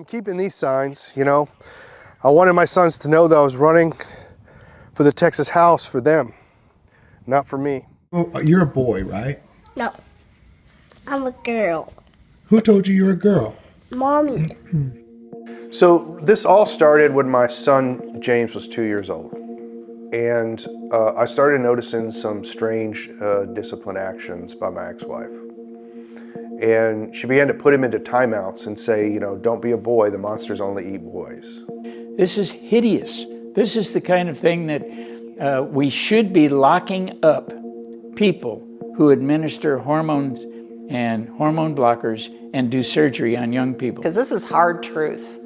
I'm keeping these signs, you know. I wanted my sons to know that I was running for the Texas House for them, not for me. Well, you're a boy, right? No, I'm a girl. Who told you you're a girl? Mommy. So this all started when my son James was 2 years old. And I started noticing some strange discipline actions by my ex-wife. And she began to put him into timeouts and say, you know, don't be a boy, the monsters only eat boys. This is hideous. This is the kind of thing that we should be locking up people who administer hormones and hormone blockers and do surgery on young people. Because this is hard truth.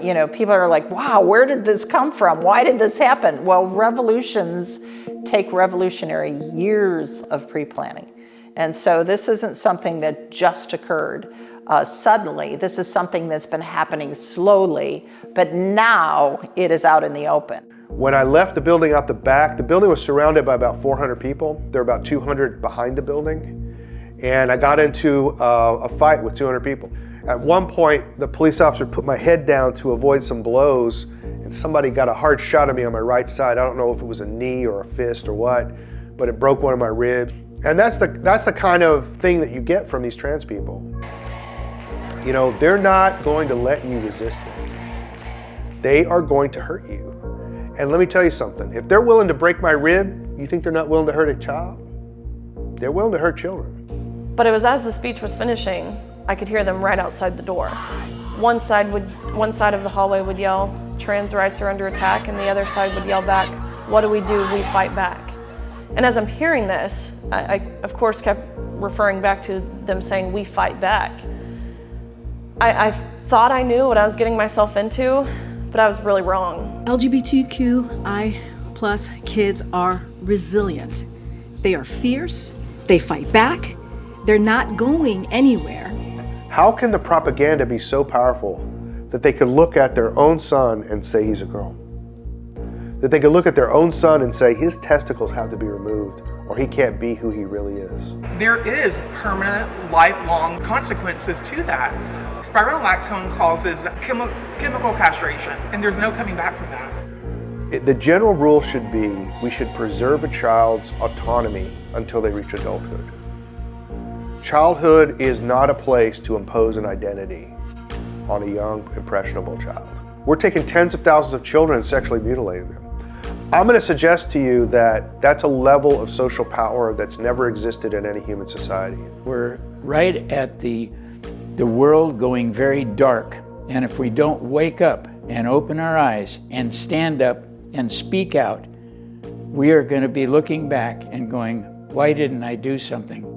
You know, people are like, wow, where did this come from? Why did this happen? Well, revolutions take revolutionary years of pre-planning. And so this isn't something that just occurred suddenly. This is something that's been happening slowly, but now it is out in the open. When I left the building out the back, the building was surrounded by about 400 people. There were about 200 behind the building. And I got into a fight with 200 people. At one point, the police officer put my head down to avoid some blows, and somebody got a hard shot at me on my right side. I don't know if it was a knee or a fist or what, but it broke one of my ribs. And that's the kind of thing that you get from these trans people. You know, they're not going to let you resist them. They are going to hurt you. And let me tell you something, if they're willing to break my rib, you think they're not willing to hurt a child? They're willing to hurt children. But it was as the speech was finishing, I could hear them right outside the door. One side of the hallway would yell, trans rights are under attack, and the other side would yell back, what do? We fight back. And as I'm hearing this, I of course kept referring back to them saying, we fight back. I thought I knew what I was getting myself into, but I was really wrong. LGBTQI+ kids are resilient. They are fierce, they fight back, they're not going anywhere. How can the propaganda be so powerful that they could look at their own son and say he's a girl? That they could look at their own son and say his testicles have to be removed or he can't be who he really is? There is permanent, lifelong consequences to that. Spironolactone causes chemical castration, and there's no coming back from that. The general rule should be we should preserve a child's autonomy until they reach adulthood. Childhood is not a place to impose an identity on a young, impressionable child. We're taking tens of thousands of children and sexually mutilating them. I'm going to suggest to you that that's a level of social power that's never existed in any human society. We're right at the world going very dark, and if we don't wake up and open our eyes and stand up and speak out, we are going to be looking back and going, why didn't I do something?